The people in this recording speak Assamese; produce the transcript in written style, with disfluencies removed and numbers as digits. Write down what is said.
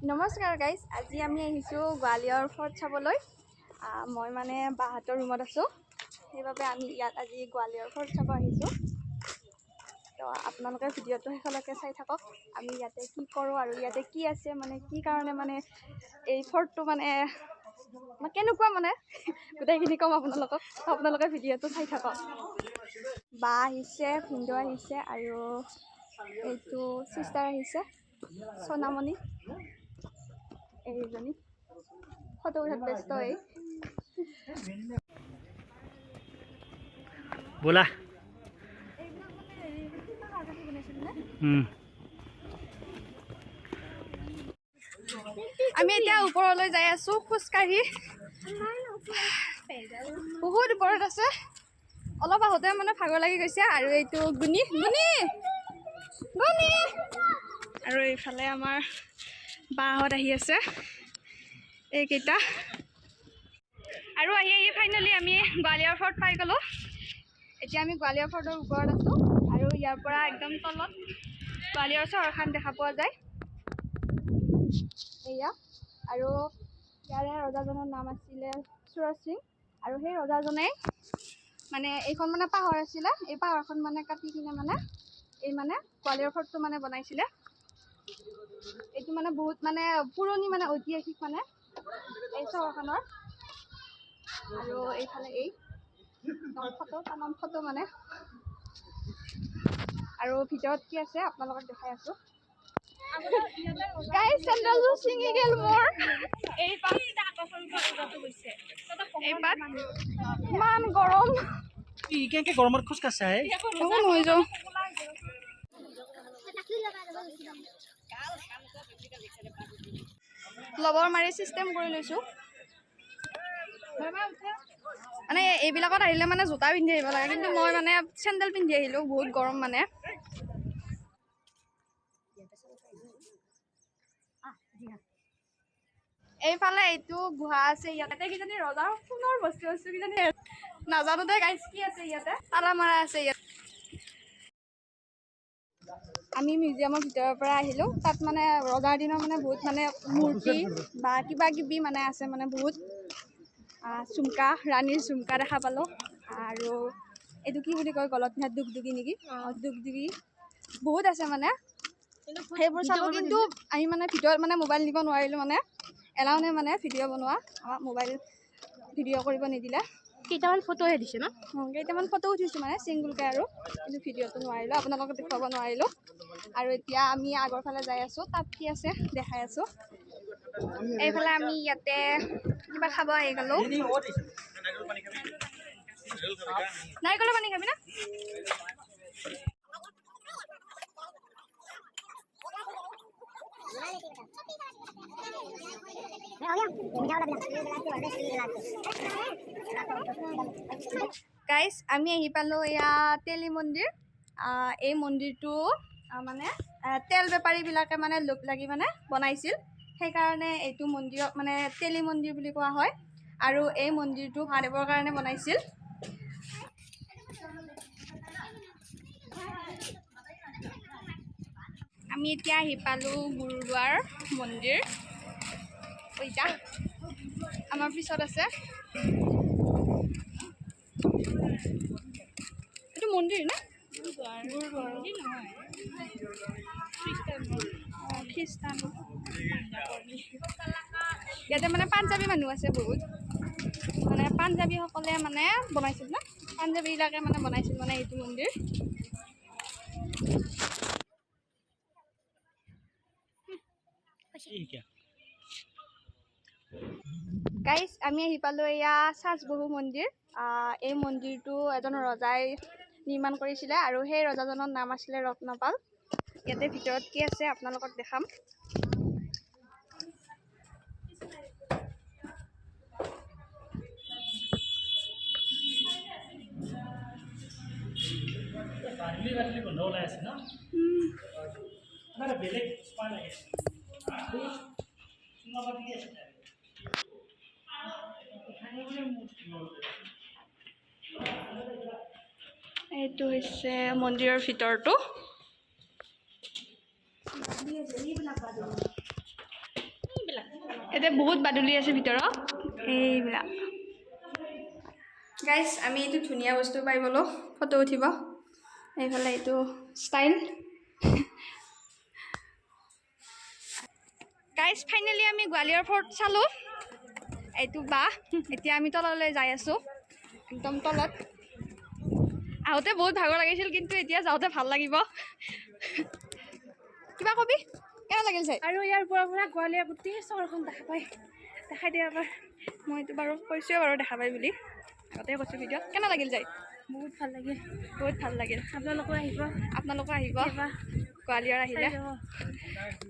নমস্কাৰ গাইজ, আজি আমি আহিছোঁ গোৱালিয়ৰ ফৰ্ট চাবলৈ। মই মানে বাহঁতৰ ৰুমত আছোঁ, সেইবাবে আমি ইয়াত আজি গোৱালিয়ৰ ফৰ্ট চাব আহিছোঁ। তো আপোনালোকে ভিডিঅ'টো শেষলৈকে চাই থাকক। আমি ইয়াতে কি কৰোঁ আৰু ইয়াতে কি আছে, মানে কি কাৰণে মানে এই ফৰ্টটো মানে কেনেকুৱা মানে গোটেইখিনি ক'ম আপোনালোকক। আপোনালোকে ভিডিঅ'টো চাই থাকক। বা আহিছে, ভিনদেউ আহিছে আৰু এইটো চিষ্টাৰ আহিছে সোণামণি। এইজনী ফটো উঠাত ব্যস্ত। बोला আমি এতিয়া ওপৰলৈ যাই আছো খোজকাঢ়ি। বহুত ওপৰত আছে, অলপ আহোঁতে মানে ভাগৰ লাগি গৈছে। আৰু এইটো গুণি গুণি গুণি আৰু এইফালে আমাৰ বাহঁত আহি আছে এইকেইটা। আৰু আহি ফাইনেলি আমি গোৱালিয়ৰ ফৰ্ট পাই গ'লোঁ। এতিয়া আমি গোৱালিয়ৰ ফৰ্টৰ ওপৰত আছোঁ আৰু ইয়াৰ পৰা একদম তলত গোৱালিয়ৰ চহৰখন দেখা পোৱা যায়। এয়া আৰু ইয়াৰে ৰজাজনৰ নাম আছিলে সুৰজ সিং। আৰু সেই ৰজাজনে মানে এইখন মানে পাহাৰ আছিলে, এই পাহাৰখন মানে কাটি কিনে মানে এই মানে গোৱালিয়ৰ ফৰ্টটো মানে বনাইছিলে। এইটো মানে বহুত মানে পুৰণি মানে ঐতিহাসিক মানে এই চহৰখনৰ। আৰু এইফালে এই তামাম ফটো মানে। আৰু ভিতৰত কি আছে আপোনালোকক দেখাই আছো। গাইজ চেণ্ডেলযোৰ ছিঙি গ'ল মোৰ। ইমান গৰম, গৰমত খোজ কাঢ়া হৈ যাওঁ। লবৰ মাৰি চিষ্টেম কৰি লৈছোঁ। মানে এইবিলাকত আহিলে মানে জোতা পিন্ধি আহিব লাগে, কিন্তু মই মানে চেণ্ডেল পিন্ধি আহিলোঁ, বহুত গৰম মানে। এইফালে এইটো গুহা আছে, ইয়াতে কিজানি ৰজাৰ সোণৰ বস্তু কিজানি নাজানো দে গাইজ, কি আছে ইয়াতে, তালা মাৰা আছে ইয়াত। আমি মিউজিয়ামৰ ভিতৰৰ পৰা আহিলোঁ। তাত মানে ৰজাৰ দিনৰ মানে বহুত মানে মূৰ্তি বা কিবা কিবি মানে আছে, মানে বহুত চুমকা, ৰাণীৰ চুমকা দেখা পালোঁ। আৰু এইটো কি বুলি কয়, গলত পিন্ধা দুগদুগী নেকি, দুগদুগী বহুত আছে মানে, সেইবোৰ চালোঁ। কিন্তু আমি মানে ভিতৰত মানে মোবাইল নিব নোৱাৰিলোঁ, মানে এলাও নাই মানে ভিডিঅ' বনোৱা। আমাক মোবাইল ভিডিঅ' কৰিব নিদিলে। কেইটামান ফটোহে দিছে ন? কেইটামান ফটো উঠিছোঁ মানে ছিংগুলকৈ, আৰু কিন্তু ভিডিঅ'টো নোৱাৰিলোঁ, আপোনালোকক দেখুৱাব নোৱাৰিলোঁ। আৰু এতিয়া আমি আগৰ ফালে যাই আছোঁ, তাত কি আছে দেখাই আছোঁ। এইফালে আমি ইয়াতে কিবা খাব আহি গ'লোঁ। নাৰিকলৰ পানী খাবি না? গাইজ আমি আহি পালোঁ এয়া তেলি মন্দিৰ। এই মন্দিৰটো মানে তেল বেপাৰীবিলাকে মানে লোভ লাগি মানে বনাইছিল, সেইকাৰণে এইটো মন্দিৰক মানে তেলি মন্দিৰ বুলি কোৱা হয়। আৰু এই মন্দিৰটো মহাদেৱৰ কাৰণে বনাইছিল। আমি এতিয়া আহি পালোঁ গুৰুদ্বাৰ মন্দিৰ। পইতা আমাৰ পিছত আছে। এইটো মন্দিৰ না গুৰুদ্বাৰ খ্ৰীষ্টান। ইয়াতে মানে পাঞ্জাবী মানুহ আছে বহুত, মানে পাঞ্জাবীসকলে মানে বনাইছিল না, পাঞ্জাবীবিলাকে মানে বনাইছিল মানে এইটো মন্দিৰ। গাইজ আমি আহি পালোঁ এয়া চাচবহু মন্দিৰ। এই মন্দিৰটো এজন ৰজাই নিৰ্মাণ কৰিছিলে, আৰু সেই ৰজাজনৰ নাম আছিলে ৰত্নপাল। ইয়াতে ভিতৰত কি আছে আপোনালোকক দেখাম। এইটো হৈছে মন্দিৰৰ ভিতৰটো। ইয়াতে বহুত বাদুলি আছে ভিতৰত এইবিলাক গাইজ আমি এইটো ধুনীয়া বস্তু পাই গ'লোঁ ফটো উঠিব এইফালে এইটো ষ্টাইল গাইজ ফাইনেলি আমি গোৱালিয়ৰ ফৰ্ট চালোঁ এইটো এতিয়া আমি তললৈ যাই আছোঁ একদম তলত আহোঁতে বহুত ভাগৰ লাগিছিল কিন্তু এতিয়া যাওঁতে ভাল লাগিব কিবা কবি কেনে লাগিল চাই আৰু ইয়াৰ পৰা গোৱালিয়ৰ গোটেই চহৰখন দেখা পায় দেখাই দিয়া এবাৰ মইতো বাৰু কৈছোৱে বাৰু দেখা পাই বুলি আগতে কৈছোঁ ভিডিঅ'ত কেনে লাগিল যাই বহুত ভাল লাগিল বহুত ভাল লাগিল আপোনালোকো আহিব আপোনালোকো আহিব এবাৰ গোৱালিয়ৰ আহিলে চাই যাব